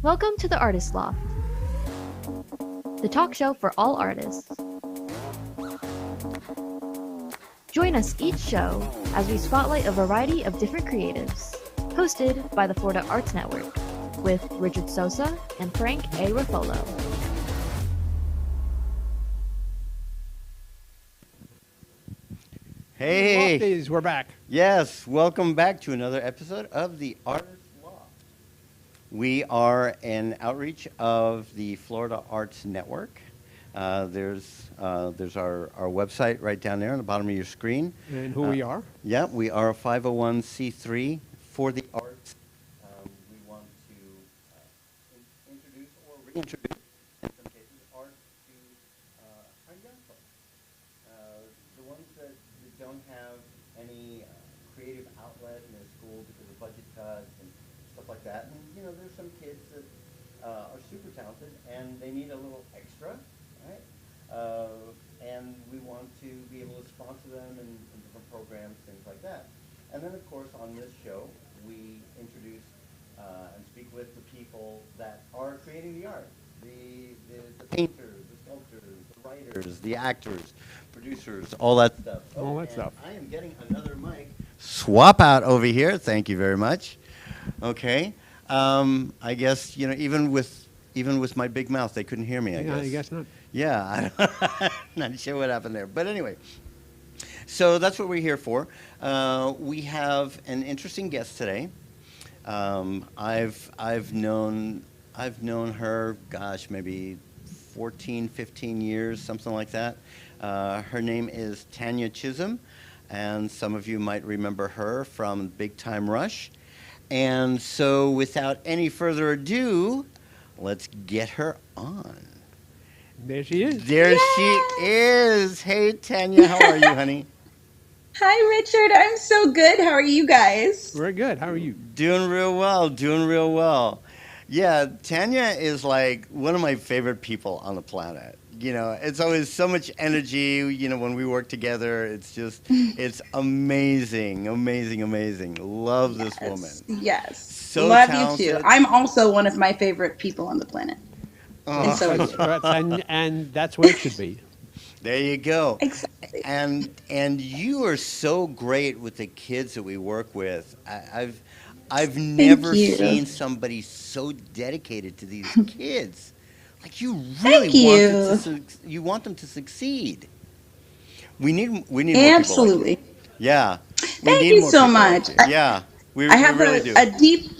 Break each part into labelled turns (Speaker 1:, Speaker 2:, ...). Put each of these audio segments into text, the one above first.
Speaker 1: Welcome to the Artist Loft, the talk show for all artists. Join us each show as we spotlight a variety of different creatives, hosted by the Florida Arts Network, with Richard Sosa and Frank A. Ruffolo.
Speaker 2: Hey,
Speaker 3: Lofties, we're back.
Speaker 2: yes, welcome back to another episode of the Artist Loft. We are an outreach of the Florida Arts Network. There's our website right down there on the bottom of your screen.
Speaker 3: And who we are?
Speaker 2: Yeah, we are a 501c3 for the arts. We want to introduce or reintroduce, in some cases, art to our young folks. The ones that don't have any creative outlet in their school because of budget cuts and stuff like that. And, there's some kids that are super talented and they need a little extra, right? And we want to be able to sponsor them in different programs, things like that. And then, of course, on this show, we introduce and speak with the people that are creating the art, the painters, the sculptors, the writers, the actors, producers, all that stuff.
Speaker 3: All that stuff.
Speaker 2: I am getting another mic. Swap out over here. Thank you very much. Okay. I guess, even with my big mouth, they couldn't hear me, I guess.
Speaker 3: I guess not.
Speaker 2: Yeah, I'm not sure what happened there. But anyway, so that's what we're here for. We have an interesting guest today. I've known her, gosh, maybe 14, 15 years, something like that. Her name is Tanya Chisholm, and some of you might remember her from Big Time Rush. And so without any further ado, let's get her on.
Speaker 3: There she is.
Speaker 2: There she is. Hey, Tanya, how are you, honey?
Speaker 4: Hi, Richard. I'm so good. How are you guys?
Speaker 3: We're good. How are you?
Speaker 2: Doing real well, doing real well. Yeah, Tanya is like one of my favorite people on the planet. It's always so much energy, when we work together. It's amazing, amazing, amazing. Love this woman.
Speaker 4: Yes.
Speaker 2: So
Speaker 4: Love
Speaker 2: talented.
Speaker 4: you too. I'm also one of my favorite people on the planet. And so are you.
Speaker 3: And that's what it should be.
Speaker 2: There you go.
Speaker 4: Exactly.
Speaker 2: And you are so great with the kids that we work with. I've never
Speaker 4: you.
Speaker 2: seen somebody so dedicated to these kids. Like you really
Speaker 4: Thank
Speaker 2: want them to succeed. We need more
Speaker 4: Absolutely.
Speaker 2: people like you. Yeah. We
Speaker 4: Thank
Speaker 2: need
Speaker 4: you
Speaker 2: more
Speaker 4: so
Speaker 2: people like
Speaker 4: much.
Speaker 2: you. Yeah. We
Speaker 4: I have
Speaker 2: really do.
Speaker 4: a deep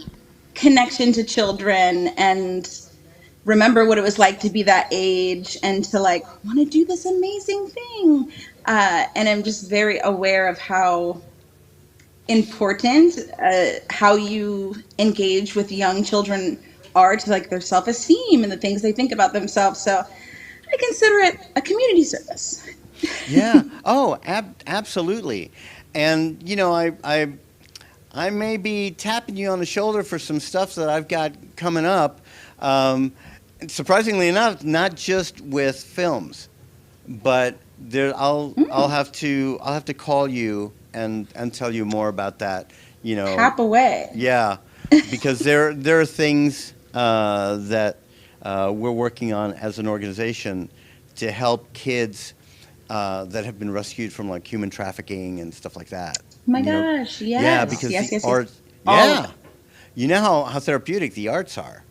Speaker 4: connection to children and remember what it was like to be that age and to want to do this amazing thing. And I'm just very aware of how important how you engage with young children are to their self-esteem and the things they think about themselves. So I consider it a community service.
Speaker 2: Yeah. Oh, absolutely. And I may be tapping you on the shoulder for some stuff that I've got coming up. Surprisingly enough, not just with films, but I'll have to call you and tell you more about that.
Speaker 4: Tap away.
Speaker 2: Yeah, because there are things that we're working on as an organization to help kids that have been rescued from human trafficking and stuff like that.
Speaker 4: Oh my gosh, yes.
Speaker 2: Yeah, because
Speaker 4: yes.
Speaker 2: art.
Speaker 4: All
Speaker 2: Yeah,
Speaker 4: of
Speaker 2: you know how therapeutic the arts are.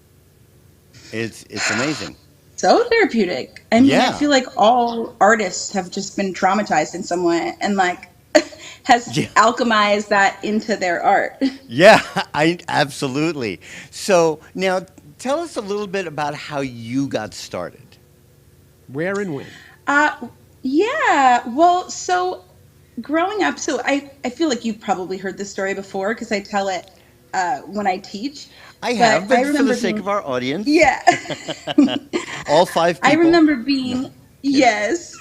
Speaker 2: It's amazing.
Speaker 4: So therapeutic. I mean,
Speaker 2: Yeah.
Speaker 4: I feel like all artists have just been traumatized in some way and has
Speaker 2: Yeah.
Speaker 4: alchemized that into their art.
Speaker 2: Yeah, I absolutely. So now tell us a little bit about how you got started.
Speaker 3: Where and when?
Speaker 4: Yeah. Well, so growing up, so I feel like you've probably heard this story before because I tell it when I teach.
Speaker 2: I have, but for the
Speaker 4: remember
Speaker 2: sake
Speaker 4: being-
Speaker 2: of our audience,
Speaker 4: Yeah.
Speaker 2: all five people.
Speaker 4: I remember being, being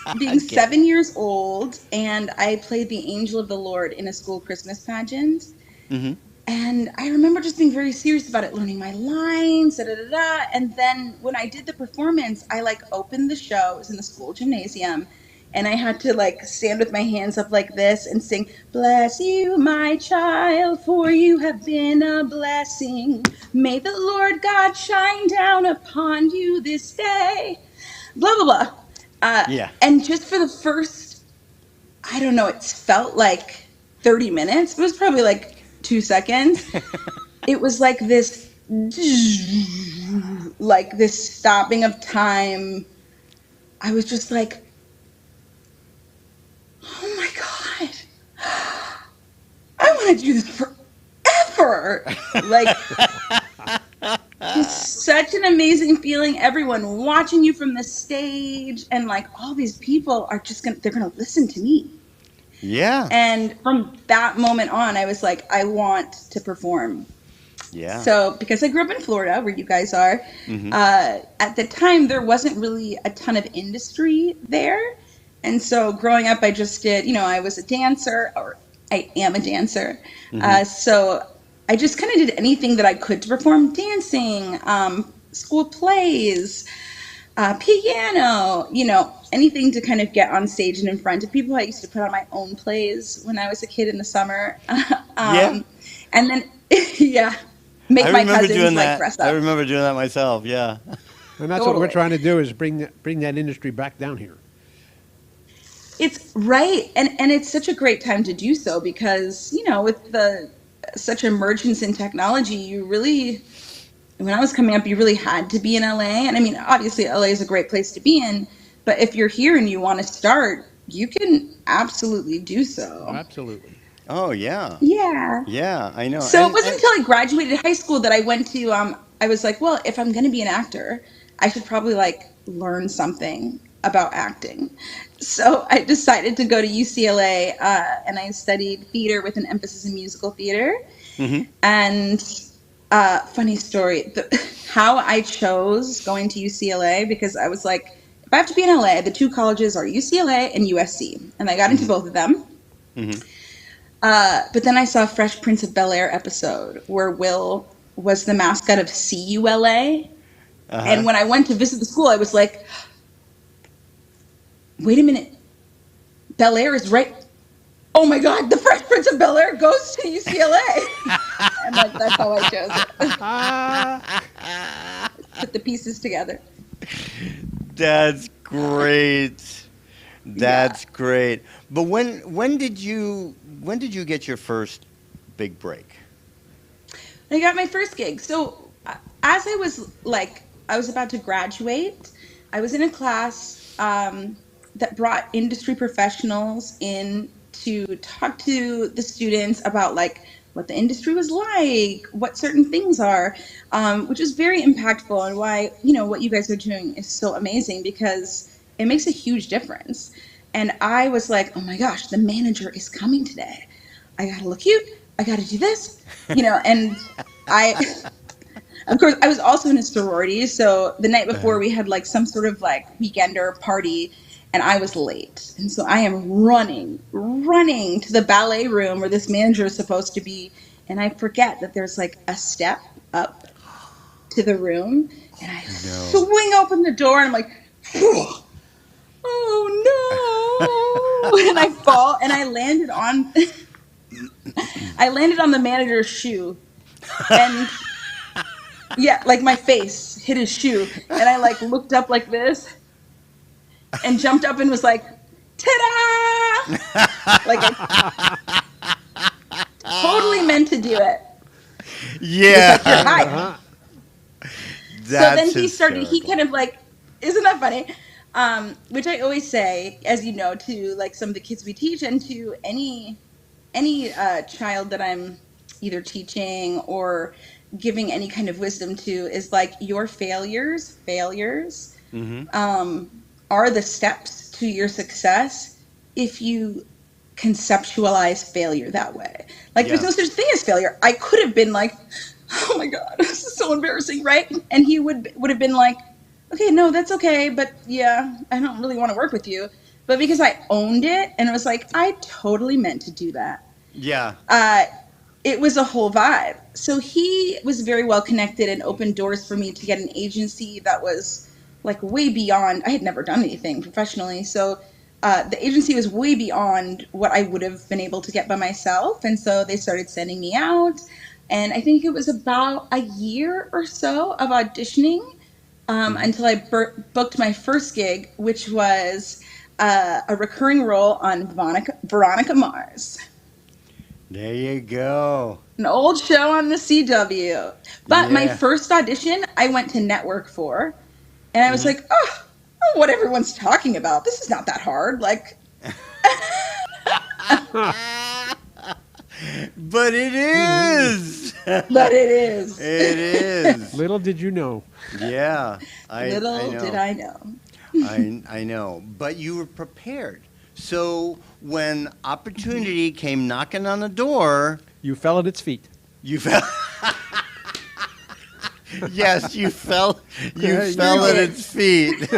Speaker 2: Okay.
Speaker 4: 7 years old, and I played the Angel of the Lord in a school Christmas pageant.
Speaker 2: Hmm.
Speaker 4: And I remember just being very serious about it, learning my lines, And then when I did the performance, I opened the show. It was in the school gymnasium. and I had to like stand with my hands up like this and sing, "Bless you, my child, for you have been a blessing. May the Lord God shine down upon you this day." Blah, blah, blah.
Speaker 2: Yeah.
Speaker 4: And just for the first, I don't know, it felt like 30 minutes. It was probably like 2 seconds. It was like this stopping of time. I was just like, oh my God, I want to do this forever. Like, it's such an amazing feeling. Everyone watching you from the stage, and like all these people are just they're gonna listen to me.
Speaker 2: Yeah.
Speaker 4: And from that moment on, I was like, I want to perform.
Speaker 2: Yeah.
Speaker 4: So, because I grew up in Florida, where you guys are,
Speaker 2: Hmm.
Speaker 4: at the time there wasn't really a ton of industry there, and so growing up, I just did. I was a dancer, or I am a dancer.
Speaker 2: Hmm.
Speaker 4: So I just kind of did anything that I could to perform: dancing, school plays, piano, anything to kind of get on stage and in front of people. I used to put on my own plays when I was a kid in the summer.
Speaker 2: Yeah.
Speaker 4: And then, yeah,
Speaker 2: I
Speaker 4: make my
Speaker 2: remember
Speaker 4: cousins
Speaker 2: doing
Speaker 4: like
Speaker 2: that.
Speaker 4: dress
Speaker 2: I
Speaker 4: up.
Speaker 2: remember doing that myself. Yeah.
Speaker 3: And that's what we're
Speaker 4: Totally.
Speaker 3: trying to do is bring that industry back down here.
Speaker 4: It's right. And it's such a great time to do so because, with the such emergence in technology, when I was coming up, you really had to be in LA. And I mean, obviously LA is a great place to be in, but if you're here and you want to start, you can absolutely do
Speaker 3: Oh,
Speaker 4: so.
Speaker 3: absolutely.
Speaker 2: Oh, yeah.
Speaker 4: Yeah.
Speaker 2: Yeah, I know.
Speaker 4: So it
Speaker 2: And
Speaker 4: wasn't until I graduated high school that I went to, I was like, well, if I'm going to be an actor, I should probably like learn something about acting. So I decided to go to UCLA, and I studied theater with an emphasis in musical theater.
Speaker 2: hmm.
Speaker 4: And funny story, how I chose going to UCLA, because I was like, if I have to be in LA, the two colleges are UCLA and USC. And I got into
Speaker 2: Hmm.
Speaker 4: both of them.
Speaker 2: Hmm.
Speaker 4: But then I saw a Fresh Prince of Bel-Air episode where Will was the mascot of CULA.
Speaker 2: Uh-huh.
Speaker 4: And when I went to visit the school, I was like, wait a minute, Bel-Air is right. Oh my God, the Fresh Prince of Bel-Air goes to UCLA. I'm like, that's how I chose it.
Speaker 3: Ah,
Speaker 4: Put the pieces together.
Speaker 2: That's great.
Speaker 4: Yeah.
Speaker 2: That's great. But when did you get your first big break?
Speaker 4: I got my first gig. So as I was about to graduate, I was in a class that brought industry professionals in to talk to the students about like what the industry was like, what certain things are, which is very impactful, and why, what you guys are doing is so amazing because it makes a huge difference. And I was like, oh my gosh, the manager is coming today. I gotta look cute. I gotta do this, and I, of course, I was also in a sorority. So the night before, we had like some sort of like weekender party, and I was late. And so I am running to the ballet room where this manager is supposed to be. And I forget that there's like a step up to the room. And I
Speaker 2: No.
Speaker 4: swing open the door, and I'm like, oh no. And I fall, and I landed on the manager's shoe. And yeah, like my face hit his shoe, and I like looked up like this and jumped up and was like, "Ta-da!" Like I totally meant to do it. He was like, "You're
Speaker 2: Yeah.
Speaker 4: hired."
Speaker 3: uh-huh.
Speaker 4: So then
Speaker 2: That's
Speaker 4: he
Speaker 2: hysterical.
Speaker 4: kind of like, isn't that funny? Which I always say, as you know, to like some of the kids we teach, and to any child that I'm either teaching or giving any kind of wisdom to, is like, your failures
Speaker 2: Hmm.
Speaker 4: um, are the steps to your success if you conceptualize failure that way. Like, there's
Speaker 2: Yeah.
Speaker 4: no such thing as failure. I could have been like, oh my God, this is so embarrassing, right? And he would have been like, okay, no, that's okay, but yeah, I don't really want to work with you. But because I owned it and it was like, I totally meant to do that,
Speaker 2: Yeah.
Speaker 4: uh, it was a whole vibe. So he was very well connected and opened doors for me to get an agency that was like way beyond. I had never done anything professionally. So the agency was way beyond what I would have been able to get by myself. And so they started sending me out. And I think it was about a year or so of auditioning
Speaker 2: Hmm.
Speaker 4: until I booked my first gig, which was a recurring role on Veronica Mars,
Speaker 2: There you go.
Speaker 4: an old show on the CW. But my
Speaker 2: Yeah.
Speaker 4: first audition, I went to network for, and I was
Speaker 2: Hmm.
Speaker 4: like, oh, what everyone's talking about. This is not that hard. Like,
Speaker 2: But it is.
Speaker 4: but
Speaker 2: It
Speaker 4: it is.
Speaker 2: is.
Speaker 3: Little did you know.
Speaker 2: Yeah, I
Speaker 4: Little did
Speaker 2: know.
Speaker 4: I know.
Speaker 2: I know. But you were prepared. So when opportunity came knocking on the door,
Speaker 3: You fell at its feet.
Speaker 2: you fell. Yes, you
Speaker 3: Okay,
Speaker 2: fell
Speaker 3: you
Speaker 2: at
Speaker 4: did.
Speaker 2: its feet.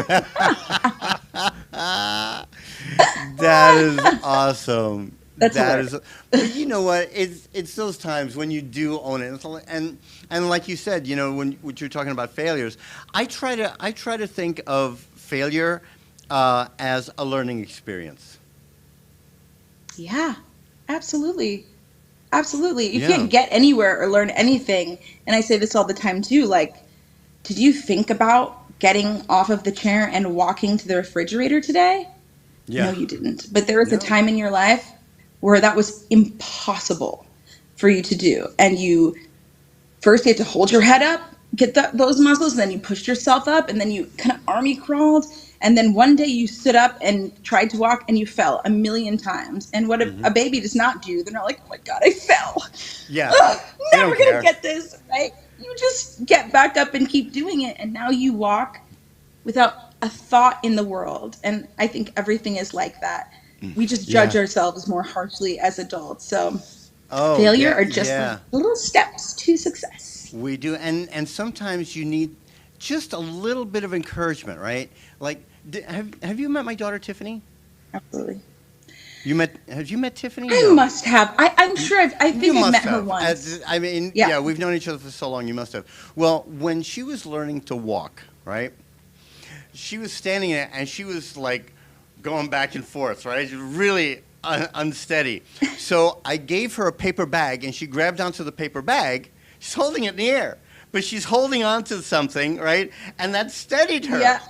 Speaker 2: That is awesome.
Speaker 4: That's
Speaker 2: That
Speaker 4: hilarious.
Speaker 2: is, but you know what? It's those times when you do own it, and like you said, when what you're talking about failures, I try to think of failure as a learning experience.
Speaker 4: Yeah, absolutely. Absolutely. You
Speaker 2: Yeah.
Speaker 4: can't get anywhere or learn anything. And I say this all the time too. Like, did you think about getting off of the chair and walking to the refrigerator today? No,
Speaker 2: Yeah.
Speaker 4: you didn't. But there was a
Speaker 2: No.
Speaker 4: time in your life where that was impossible for you to do. And first you had to hold your head up, get those muscles, and then you pushed yourself up, and then you kind of army crawled, and then one day you stood up and tried to walk, and you fell a million times. And what
Speaker 2: Hmm.
Speaker 4: a baby does not do, they're not like, oh my god, I fell.
Speaker 2: Yeah.
Speaker 4: Ugh,
Speaker 2: They
Speaker 4: never
Speaker 2: don't
Speaker 4: gonna
Speaker 2: care.
Speaker 4: get this right. You just get back up and keep doing it, and now you walk without a thought in the world. And I think everything is like that. We just judge
Speaker 2: Yeah.
Speaker 4: ourselves more harshly as adults. So
Speaker 2: Oh,
Speaker 4: failure
Speaker 2: yeah.
Speaker 4: are just
Speaker 2: Yeah.
Speaker 4: little steps to success.
Speaker 2: We do, and sometimes you need just a little bit of encouragement, right? Like, have you met my daughter Tiffany?
Speaker 4: Absolutely.
Speaker 2: Have you met Tiffany?
Speaker 4: I
Speaker 2: No.
Speaker 4: must have. I'm sure I
Speaker 2: You
Speaker 4: think I've
Speaker 2: must
Speaker 4: met her
Speaker 2: have.
Speaker 4: once.
Speaker 2: I mean,
Speaker 4: Yeah.
Speaker 2: yeah, we've known each other for so long. You must have. Well, when she was learning to walk, right? She was standing there and she was like going back and forth, right? Really unsteady. So I gave her a paper bag and she grabbed onto the paper bag. She's holding it in the air, but she's holding on to something, right? And that steadied her.
Speaker 4: Yeah.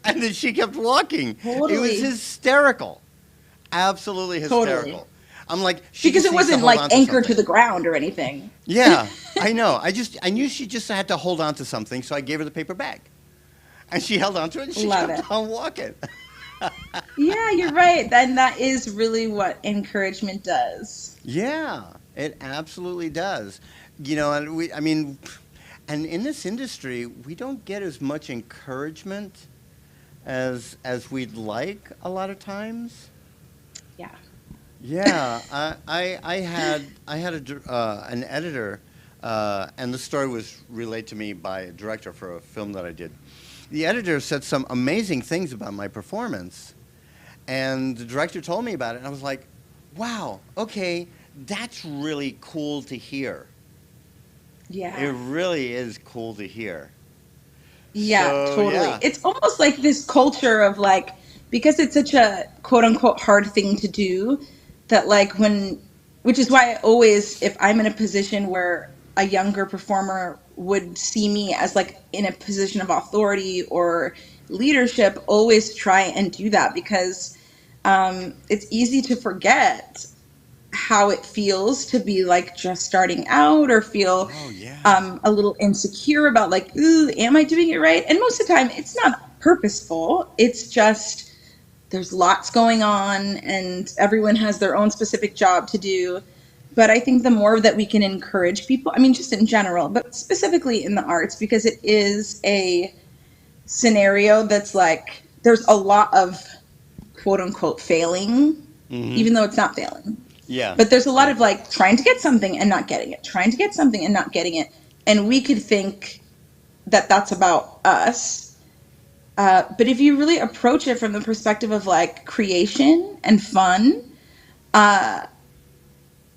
Speaker 2: And then she kept walking. It was
Speaker 4: Totally.
Speaker 2: hysterical. Absolutely
Speaker 4: Totally.
Speaker 2: hysterical. I'm like, she
Speaker 4: Because
Speaker 2: just
Speaker 4: it
Speaker 2: needs to
Speaker 4: wasn't
Speaker 2: hold
Speaker 4: like
Speaker 2: on to
Speaker 4: anchored to
Speaker 2: something.
Speaker 4: the ground or anything.
Speaker 2: Yeah, I know. I knew she just had to hold on to something, so I gave her the paper bag. And she held on to it and she
Speaker 4: Love it.
Speaker 2: kept on walking.
Speaker 4: Yeah, you're right. Then that is really what encouragement does.
Speaker 2: Yeah, it absolutely does. I mean, and in this industry, we don't get as much encouragement as we'd like a lot of times.
Speaker 4: Yeah.
Speaker 2: Yeah, I had an editor, and the story was relayed to me by a director for a film that I did. The editor said some amazing things about my performance, and the director told me about it, and I was like, "Wow, okay, that's really cool to hear. It
Speaker 4: Yeah.
Speaker 2: really is cool to hear."
Speaker 4: Yeah,
Speaker 2: So
Speaker 4: totally.
Speaker 2: yeah,
Speaker 4: It's almost like this culture of like, because it's such a quote unquote hard thing to do, that like which is why I always, if I'm in a position where a younger performer would see me as like in a position of authority or leadership, always try and do that because it's easy to forget how it feels to be like just starting out or feel
Speaker 2: oh yeah,
Speaker 4: a little insecure about like, ooh, am I doing it right? And most of the time, it's not purposeful. It's just there's lots going on, and everyone has their own specific job to do. But I think the more that we can encourage people, I mean, just in general, but specifically in the arts, because it is a scenario that's like there's a lot of quote unquote failing,
Speaker 2: mm-hmm,
Speaker 4: even though it's not failing.
Speaker 2: yeah,
Speaker 4: But there's a lot
Speaker 2: yeah,
Speaker 4: of like trying to get something and not getting it, trying to get something and not getting it. And we could think that that's about us. But if you really approach it from the perspective of like creation and fun, uh,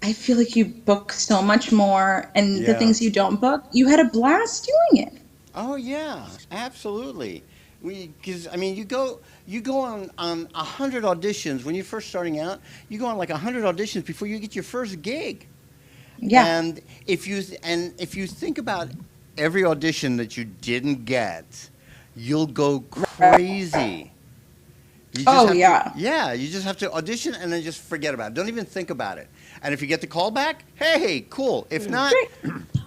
Speaker 4: I feel like you book so much more. And the
Speaker 2: yeah.
Speaker 4: things you don't book, you had a blast doing it.
Speaker 2: Oh yeah, absolutely. Because I mean, you go on 100 auditions when you're first starting out. You go on like 100 auditions before you get your first gig.
Speaker 4: Yeah.
Speaker 2: And if you think about every audition that you didn't get, you'll go crazy. You just
Speaker 4: Oh,
Speaker 2: have
Speaker 4: yeah.
Speaker 2: to, yeah, you just have to audition and then just forget about it. Don't even think about it. And if you get the call back, hey, cool. If not,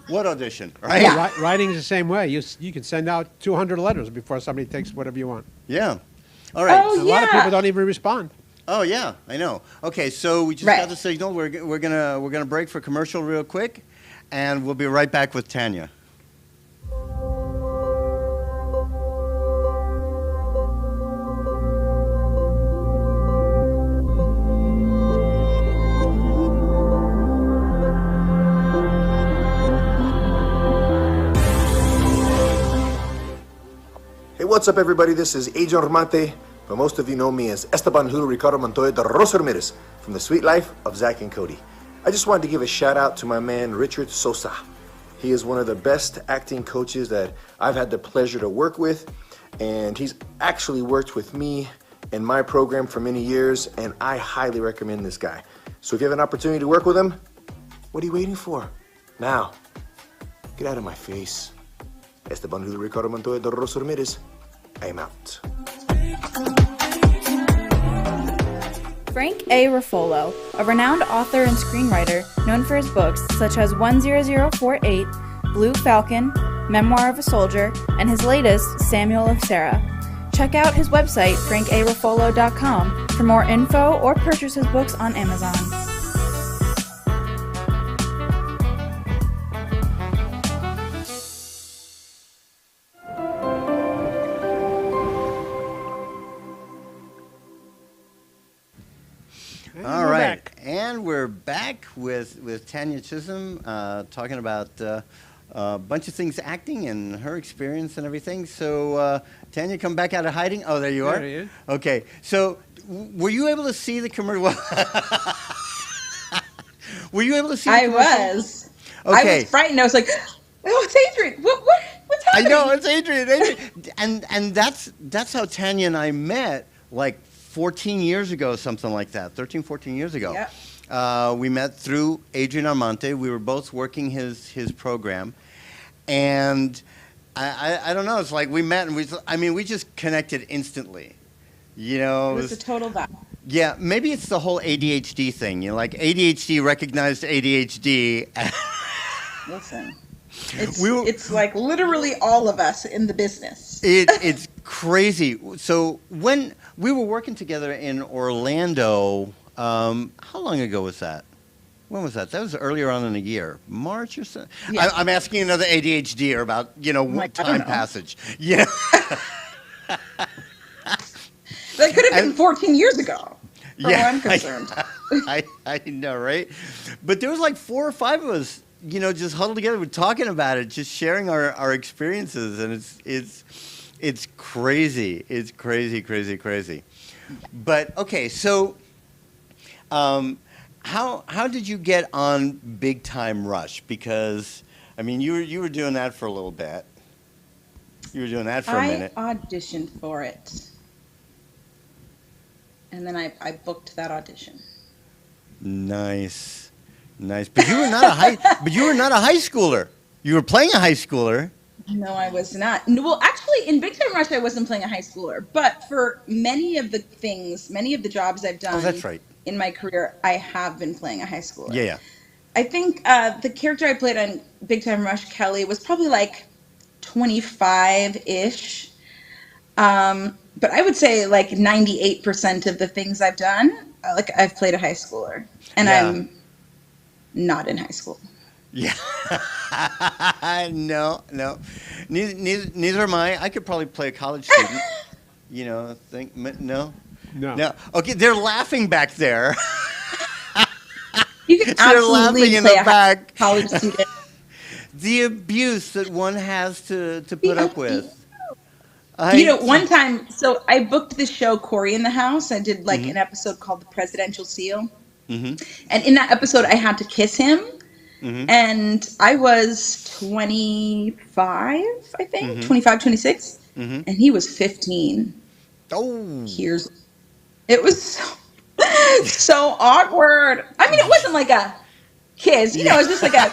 Speaker 2: what audition, right?
Speaker 4: Yeah.
Speaker 3: Writing's the same way. You can send out 200 letters before somebody takes whatever you want.
Speaker 2: Yeah. All right.
Speaker 4: Oh,
Speaker 3: A lot of
Speaker 4: yeah.
Speaker 3: people don't even respond.
Speaker 2: Oh yeah, I know. Okay, so we just
Speaker 4: Right.
Speaker 2: got the signal. We're gonna break for commercial real quick, and we'll be right back with Tanya.
Speaker 5: Hey, what's up, everybody? This is Agent Romante, but most of you know me as Esteban Julio Ricardo Montoya de Rosa Ramirez from The Sweet Life of Zach and Cody. I just wanted to give a shout out to my man Richard Sosa. He is one of the best acting coaches that I've had the pleasure to work with, and he's actually worked with me in my program for many years, and I highly recommend this guy. So if you have an opportunity to work with him, what are you waiting for? Now, get out of my face. Esteban Julio Ricardo Montoya de Rosa Ramirez. I am out.
Speaker 6: Frank A. Ruffolo, a renowned author and screenwriter known for his books such as 10048, Blue Falcon, Memoir of a Soldier, and his latest, Samuel of Sarah. Check out his website, frankaruffolo.com, for more info or purchase his books on Amazon.
Speaker 2: All right, and we're back with Tanya Chisholm talking about a bunch of things acting and her experience and everything. So, Tanya, come back out of hiding. Oh, there you are.
Speaker 3: There he is.
Speaker 2: Okay, so were you able to see the commercial? Were you able to see the
Speaker 4: I
Speaker 2: commercial?
Speaker 4: was.
Speaker 2: Okay.
Speaker 4: I was frightened. I was like, oh, it's Adrian. What's
Speaker 2: I
Speaker 4: happening?
Speaker 2: know, it's Adrian. And that's how Tanya and I met, like 14 years ago, something like that, 13, 14 years ago.
Speaker 4: Yep.
Speaker 2: We met through Adrian Armante. We were both working his program. And I don't know, it's like we met and we just connected instantly. You know,
Speaker 4: It was a total vibe.
Speaker 2: yeah, maybe it's the whole ADHD thing. You know, like ADHD recognized ADHD.
Speaker 4: Listen, it's,
Speaker 2: We were-
Speaker 4: it's like literally all of us in the business.
Speaker 2: It's crazy. So when we were working together in Orlando, how long ago was that? When was that? That was earlier on in the year, March or so.
Speaker 4: Yeah.
Speaker 2: I'm asking another ADHDer about
Speaker 4: like, I don't
Speaker 2: time
Speaker 4: know.
Speaker 2: passage. Yeah.
Speaker 4: That could have been
Speaker 2: And-
Speaker 4: 14 years ago, for
Speaker 2: Yeah,
Speaker 4: where I'm concerned.
Speaker 2: I know, right? But there was like 4 or 5 of us, just huddled together. We're talking about it, just sharing our experiences, and it's crazy. It's crazy, crazy, crazy. But okay, so how did you get on Big Time Rush? Because I mean, you were doing that for a little bit. You were doing that for a
Speaker 4: I
Speaker 2: minute.
Speaker 4: auditioned for it. And then I booked that audition.
Speaker 2: Nice. But you were not a high schooler. You were playing a high schooler.
Speaker 4: No, I was not. No, well, actually, in Big Time Rush, I wasn't playing a high schooler. But for many of the jobs I've done
Speaker 2: that's right.
Speaker 4: in my career, I have been playing a high schooler.
Speaker 2: Yeah.
Speaker 4: I think the character I played on Big Time Rush, Kelly, was probably like 25-ish. But I would say like 98% of the things I've done, like I've played a high schooler. And
Speaker 2: Yeah.
Speaker 4: I'm not in high school.
Speaker 2: Yeah. No. Neither am I. I could probably play a college student. No.
Speaker 3: No.
Speaker 2: Okay, they're laughing back there.
Speaker 4: You can
Speaker 2: They're laughing
Speaker 4: absolutely
Speaker 2: in
Speaker 4: play
Speaker 2: the
Speaker 4: a
Speaker 2: back.
Speaker 4: college student.
Speaker 2: The abuse that one has to put
Speaker 4: The
Speaker 2: up with.
Speaker 4: One time, so I booked this show, Corey in the House. I did like an episode called The Presidential Seal.
Speaker 2: Mm-hmm.
Speaker 4: And in that episode, I had to kiss him.
Speaker 2: Mm-hmm.
Speaker 4: And I was 25, I think, 25, 26.
Speaker 2: Mm-hmm.
Speaker 4: and he was 15
Speaker 2: Oh.
Speaker 4: years. It was so awkward. I mean, it wasn't like a kiss,
Speaker 2: Yeah.
Speaker 4: it was just like a,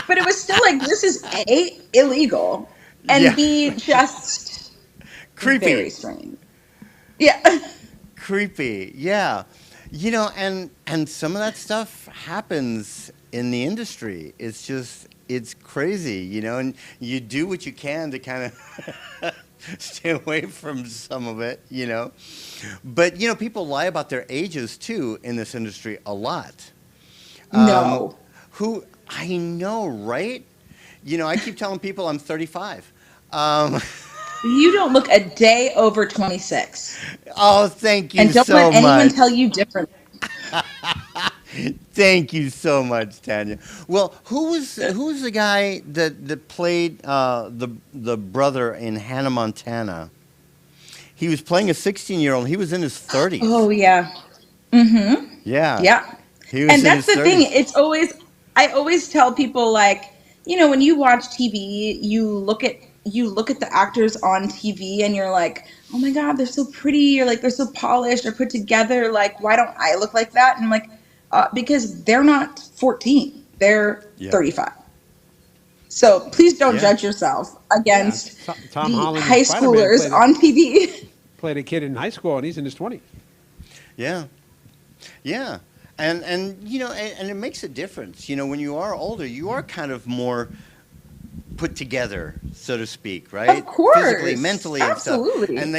Speaker 4: but it was still like, this is A, illegal, and
Speaker 2: Yeah.
Speaker 4: B, just very
Speaker 2: Creepy.
Speaker 4: strange. Yeah.
Speaker 2: Creepy. Yeah. And some of that stuff happens in the industry. It's just it's crazy, and you do what you can to kind of stay away from some of it. But people lie about their ages too in this industry a lot. Um,
Speaker 4: No.
Speaker 2: who I know, right? I keep telling people I'm 35. Um,
Speaker 4: You don't look a day over 26.
Speaker 2: oh, thank you
Speaker 4: And don't let
Speaker 2: so
Speaker 4: anyone
Speaker 2: much.
Speaker 4: tell you differently.
Speaker 2: Thank you so much, Tanya. Well, who was the guy that played the brother in Hannah Montana? He was playing a 16-year-old. He was in his 30s.
Speaker 4: Oh, yeah. Mm-hmm.
Speaker 2: Yeah,
Speaker 4: Yeah.
Speaker 2: he was
Speaker 4: And
Speaker 2: in
Speaker 4: that's
Speaker 2: his
Speaker 4: the thing.
Speaker 2: 30s.
Speaker 4: I always tell people, like, when you watch TV, you look at the actors on TV and you're like, oh my God, they're so pretty, or like they're so polished or put together. Like, why don't I look like that? And I'm like, because they're not 14, they're
Speaker 2: Yep.
Speaker 4: 35. So please don't
Speaker 2: Yeah.
Speaker 4: judge yourself
Speaker 3: Yeah,
Speaker 4: against
Speaker 3: Tom
Speaker 4: the
Speaker 3: Holland in
Speaker 4: high
Speaker 3: Spider-Man
Speaker 4: schoolers on TV.
Speaker 3: played a kid in high school, and he's in his 20s.
Speaker 2: Yeah. Yeah. And it makes a difference. When you are older, you are kind of more put together, so to speak,
Speaker 4: Of
Speaker 2: right? Physically,
Speaker 4: course.
Speaker 2: mentally, and stuff.
Speaker 4: Absolutely.
Speaker 2: And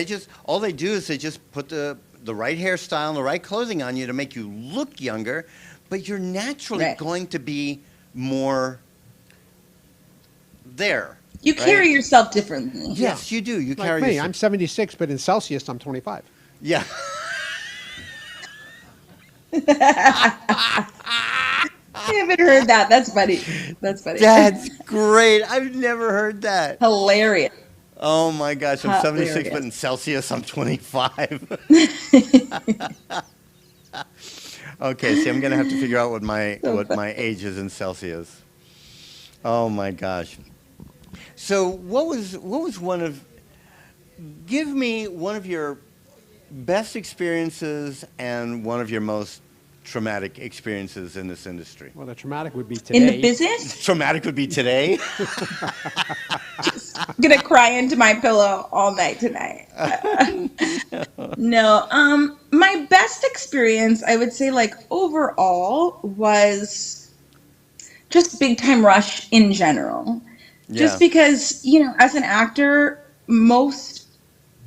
Speaker 2: all they do is they just put the right hairstyle and the right clothing on you to make you look younger, but you're naturally
Speaker 4: Right.
Speaker 2: going to be more there,
Speaker 4: You
Speaker 2: right?
Speaker 4: carry yourself differently.
Speaker 2: Yes, you do. You
Speaker 3: Like
Speaker 2: carry
Speaker 3: me,
Speaker 2: yourself.
Speaker 3: I'm 76, but in Celsius, I'm 25.
Speaker 2: Yeah.
Speaker 4: I haven't heard that. That's funny. That's funny.
Speaker 2: That's great. I've never heard that.
Speaker 4: Hilarious.
Speaker 2: Oh my gosh, I'm 76, but
Speaker 4: Hilarious.
Speaker 2: in Celsius, I'm 25. Okay, see, I'm gonna have to figure out what my
Speaker 4: So
Speaker 2: what
Speaker 4: funny.
Speaker 2: my age is in Celsius. Oh my gosh. So what was give me one of your best experiences and one of your most traumatic experiences in this industry.
Speaker 3: Well, the traumatic would be
Speaker 4: In the
Speaker 3: today.
Speaker 4: business,
Speaker 2: Traumatic would be today.
Speaker 4: I'm gonna cry into my pillow all night tonight. No, my best experience, I would say, like overall, was just Big Time Rush in general. Just
Speaker 2: Yeah.
Speaker 4: because, as an actor,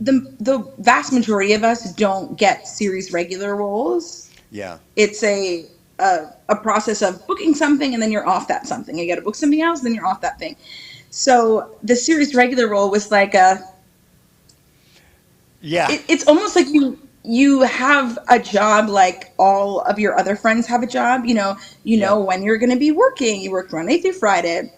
Speaker 4: the vast majority of us don't get series regular roles.
Speaker 2: Yeah.
Speaker 4: It's a process of booking something and then you're off that something. You got to book something else, then you're off that thing. So the series regular role was like
Speaker 2: Yeah.
Speaker 4: it's almost like you have a job like all of your other friends have a job. You
Speaker 2: Yeah.
Speaker 4: know when you're going to be working. You work Monday through Friday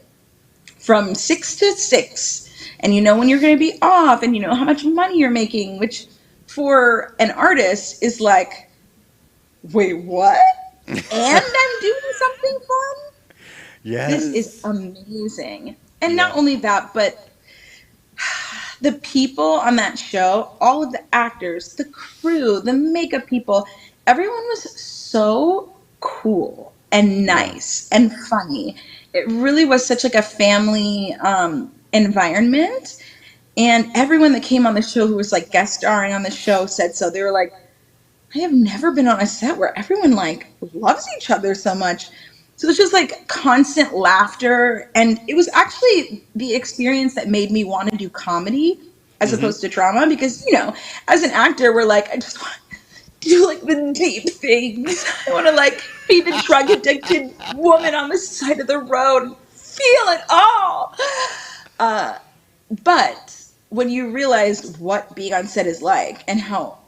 Speaker 4: from 6 to 6, and you know when you're going to be off, and you know how much money you're making, which for an artist is like, wait, what? And I'm doing something fun? This is
Speaker 2: Yes.
Speaker 4: amazing. And
Speaker 2: Yeah.
Speaker 4: not only that, but the people on that show, all of the actors, the crew, the makeup people, everyone was so cool and
Speaker 2: Yeah.
Speaker 4: nice and funny. It really was such like a family environment. And everyone that came on the show who was like guest starring on the show said so. They were like, I have never been on a set where everyone like loves each other so much. So it's just like constant laughter. And it was actually the experience that made me want to do comedy as
Speaker 2: Mm-hmm.
Speaker 4: opposed to drama because, as an actor, we're like, I just want to do like the deep things. I want to like be the drug addicted woman on the side of the road and feel it all. Uh, but when you realize what being on set is like and how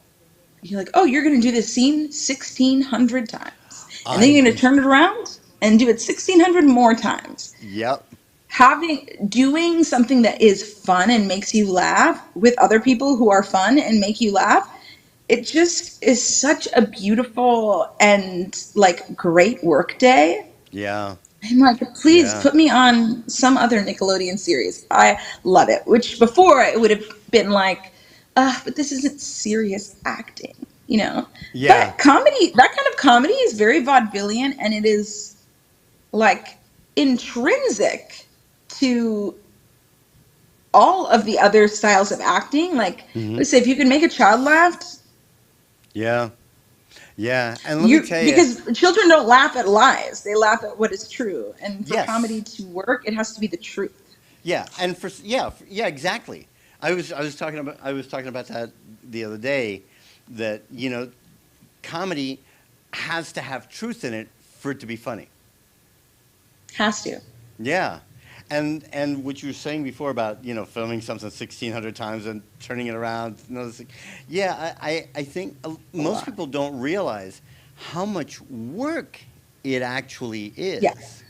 Speaker 4: you're like, oh, you're going to do this scene 1,600 times. And then
Speaker 2: I.
Speaker 4: you're going to turn it around and do it 1,600 more times.
Speaker 2: Yep.
Speaker 4: Doing something that is fun and makes you laugh with other people who are fun and make you laugh, it just is such a beautiful and like great work day.
Speaker 2: Yeah.
Speaker 4: I'm like, please
Speaker 2: Yeah.
Speaker 4: put me on some other Nickelodeon series. I love it. Which before it would have been like, but this isn't serious acting, you know.
Speaker 2: Yeah.
Speaker 4: But comedy, that kind of comedy is very vaudevillian, and it is like intrinsic to all of the other styles of acting. Like,
Speaker 2: Hmm.
Speaker 4: let's say if you can make a child laugh,
Speaker 2: Yeah. Yeah. And let me
Speaker 4: you
Speaker 2: tell you,
Speaker 4: because children don't laugh at lies; they laugh at what is true. And for comedy
Speaker 2: yes.
Speaker 4: to work, it has to be the truth.
Speaker 2: Yeah. And yeah, exactly. I was talking about that the other day, that, comedy has to have truth in it for it to be funny.
Speaker 4: Has to.
Speaker 2: Yeah. And what you were saying before about, filming something 1,600 times and turning it around, yeah, I think
Speaker 4: A
Speaker 2: most
Speaker 4: lot.
Speaker 2: people don't realize how much work it actually
Speaker 4: Yeah.
Speaker 2: is.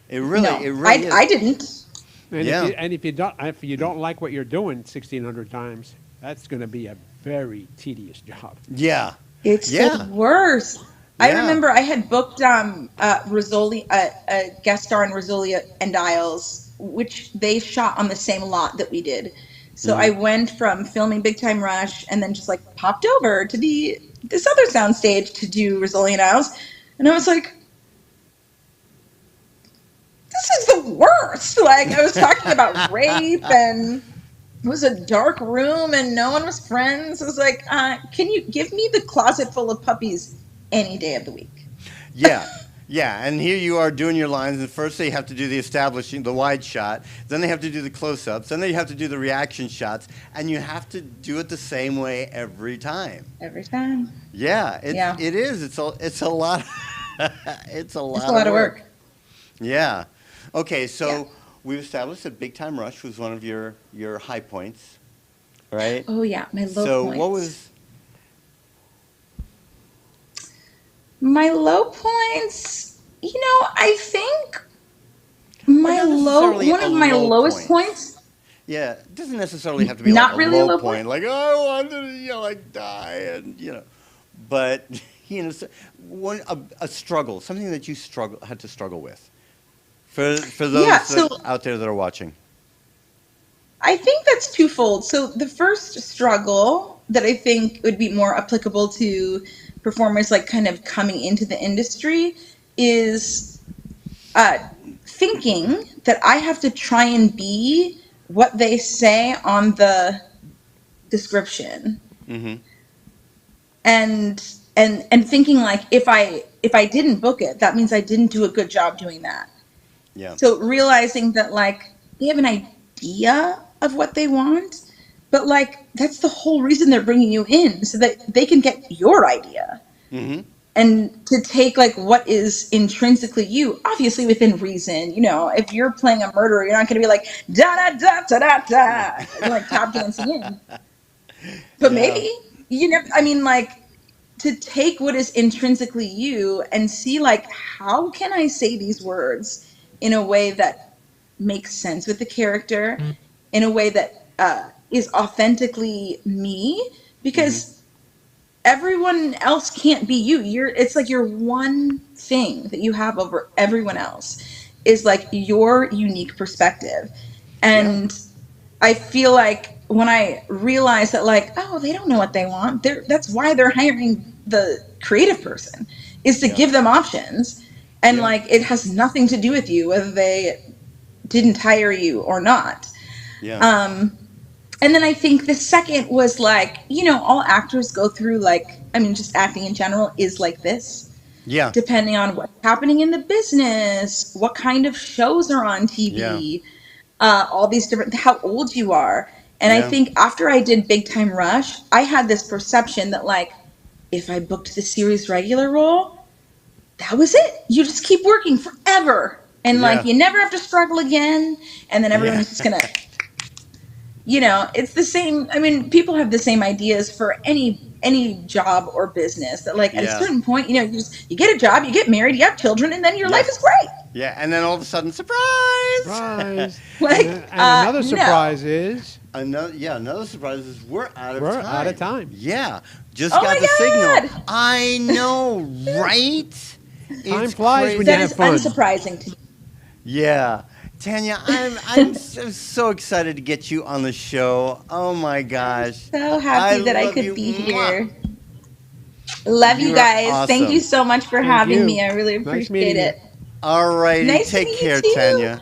Speaker 2: It
Speaker 4: No,
Speaker 2: really
Speaker 4: I
Speaker 2: is.
Speaker 4: didn't.
Speaker 3: And
Speaker 2: Yeah.
Speaker 3: if you don't like what you're doing 1,600 times, that's going to be a very tedious job.
Speaker 2: Yeah.
Speaker 4: It's the
Speaker 2: Yeah.
Speaker 4: worst. I
Speaker 2: Yeah.
Speaker 4: remember I had booked Rizzoli, a guest star in Rizzoli and Isles, which they shot on the same lot that we did. So I
Speaker 2: Hmm.
Speaker 4: went from filming Big Time Rush and then just like popped over to this other soundstage to do Rizzoli and Isles, and I was like, this is the worst. Like I was talking about rape and it was a dark room and no one was friends. I was like, can you give me the closet full of puppies any day of the week?
Speaker 2: Yeah. Yeah, and here you are doing your lines, and first they have to do the establishing, the wide shot, then they have to do the close-ups, then they have to do the reaction shots, and you have to do it the same way every time.
Speaker 4: Every time.
Speaker 2: Yeah,
Speaker 4: Yeah.
Speaker 2: it is. It's a lot. It's a
Speaker 4: It's a
Speaker 2: lot of
Speaker 4: lot of
Speaker 2: work.
Speaker 4: work.
Speaker 2: Yeah. Okay,
Speaker 4: Yeah.
Speaker 2: so we've established that Big Time Rush was one of your high points, right?
Speaker 4: Oh, yeah. My low
Speaker 2: So what
Speaker 4: points.
Speaker 2: was?
Speaker 4: My low points, I think
Speaker 2: Well, not necessarily
Speaker 4: one
Speaker 2: a
Speaker 4: of my
Speaker 2: low
Speaker 4: lowest
Speaker 2: point.
Speaker 4: points,
Speaker 2: Yeah, it doesn't necessarily have to be like a
Speaker 4: not really a
Speaker 2: low
Speaker 4: low point.
Speaker 2: point, like, oh, I want to, like die, and but one a struggle, something that you had to struggle with, for
Speaker 4: Yeah.
Speaker 2: those
Speaker 4: So
Speaker 2: out there that are watching.
Speaker 4: I think that's twofold. So the first struggle that I think would be more applicable to performers like kind of coming into the industry is uh, thinking that I have to try and be what they say on the description,
Speaker 2: Hmm.
Speaker 4: and thinking like if I didn't book it, that means I didn't do a good job doing that.
Speaker 2: Yeah.
Speaker 4: So realizing that like they have an idea of what they want, but like that's the whole reason they're bringing you in so that they can get your idea
Speaker 2: Hmm.
Speaker 4: and to take like what is intrinsically you, obviously within reason. If you're playing a murderer, you're not going to be like da da da da da da and like tap dancing in. But
Speaker 2: Yeah.
Speaker 4: maybe I mean, like to take what is intrinsically you and see like how can I say these words in a way that makes sense with the character, in a way that is authentically me,
Speaker 2: Hmm.
Speaker 4: because everyone else can't be you. It's like your one thing that you have over everyone else is like your unique perspective.
Speaker 2: Yeah.
Speaker 4: And I feel like when I realize that, like, oh, they don't know what they want. That's why they're hiring the creative person, is to
Speaker 2: Yeah.
Speaker 4: give them options. And
Speaker 2: Yeah.
Speaker 4: like, it has nothing to do with you whether they didn't hire you or not.
Speaker 2: Yeah.
Speaker 4: Um, and then I think the second was like, all actors go through like, I mean, just acting in general is like this,
Speaker 2: Yeah.
Speaker 4: depending on what's happening in the business, what kind of shows are on
Speaker 2: Yeah.
Speaker 4: TV, all these different, how old you are. And I
Speaker 2: Yeah.
Speaker 4: think after I did Big Time Rush, I had this perception that like, if I booked the series regular role, that was it. You just keep working forever. And like,
Speaker 2: Yeah.
Speaker 4: you never have to struggle again. And then
Speaker 2: Yeah.
Speaker 4: everyone's just going to, it's the same. I mean, people have the same ideas for any job or business that like at a
Speaker 2: Yeah.
Speaker 4: certain point, you get a job, you get married, you have children, and then your life
Speaker 2: Yeah.
Speaker 4: is great.
Speaker 2: Yeah. And then all of a sudden, surprise!
Speaker 3: Surprise!
Speaker 4: Like,
Speaker 3: And another
Speaker 4: no.
Speaker 3: surprise is
Speaker 2: Another surprise is we're out of
Speaker 3: we're
Speaker 2: time.
Speaker 3: out of time.
Speaker 2: Yeah, just
Speaker 4: Oh
Speaker 2: got
Speaker 4: my
Speaker 2: the signal.
Speaker 4: God.
Speaker 2: I know, right?
Speaker 3: Time
Speaker 2: It's
Speaker 3: flies when
Speaker 2: crazy.
Speaker 3: you
Speaker 4: That
Speaker 3: have
Speaker 4: is
Speaker 3: fun.
Speaker 4: unsurprising to me.
Speaker 2: Yeah. Tanya, I'm so excited to get you on the show. Oh my gosh.
Speaker 4: So happy that I
Speaker 2: love
Speaker 4: could
Speaker 2: you.
Speaker 4: be
Speaker 2: Mwah.
Speaker 4: here. Love you
Speaker 2: You are
Speaker 4: guys. Thank you
Speaker 2: awesome.
Speaker 4: so much for
Speaker 3: Thank
Speaker 4: having
Speaker 3: you.
Speaker 4: me. I really
Speaker 3: Nice
Speaker 4: appreciate
Speaker 3: meeting you.
Speaker 4: it.
Speaker 2: All righty.
Speaker 4: Nice to
Speaker 2: Take
Speaker 4: meet you
Speaker 2: care,
Speaker 4: too.
Speaker 2: Tanya.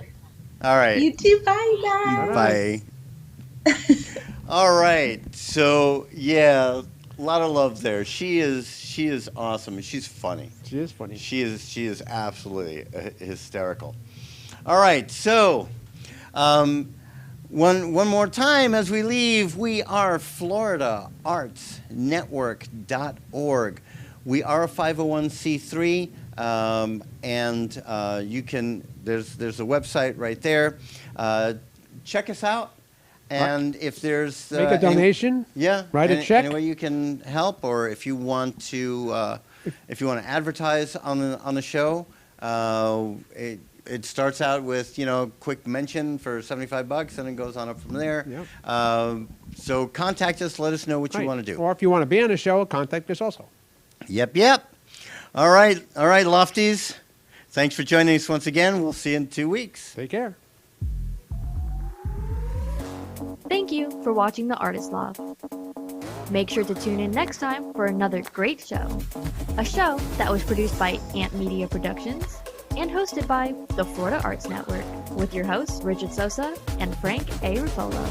Speaker 2: All right.
Speaker 4: You too. Bye, guys.
Speaker 3: Bye-bye.
Speaker 2: Bye. All right. So yeah, a lot of love there. She is awesome. She's funny.
Speaker 3: She is funny.
Speaker 2: She is absolutely hysterical. All right. So one more time as we leave, we are FloridaArtsNetwork.org. We are a 501c3, and you can. There's a website right there. Check us out. And if there's
Speaker 3: Make a donation. Write a check.
Speaker 2: any way you can help, or if you want to advertise on the show, it starts out with quick mention for $75, and it goes on up from there.
Speaker 3: Yep.
Speaker 2: So contact us. Let us know what you
Speaker 3: Right.
Speaker 2: want to do.
Speaker 3: Or if you want to be on the show, contact us also.
Speaker 2: Yep. All right, Lofties. Thanks for joining us once again. We'll see you in 2 weeks.
Speaker 3: Take care.
Speaker 1: Thank you for watching The Artist Loft. Make sure to tune in next time for another great show. A show that was produced by Ant Media Productions and hosted by the Florida Arts Network with your hosts Richard Sosa and Frank A. Ruffolo.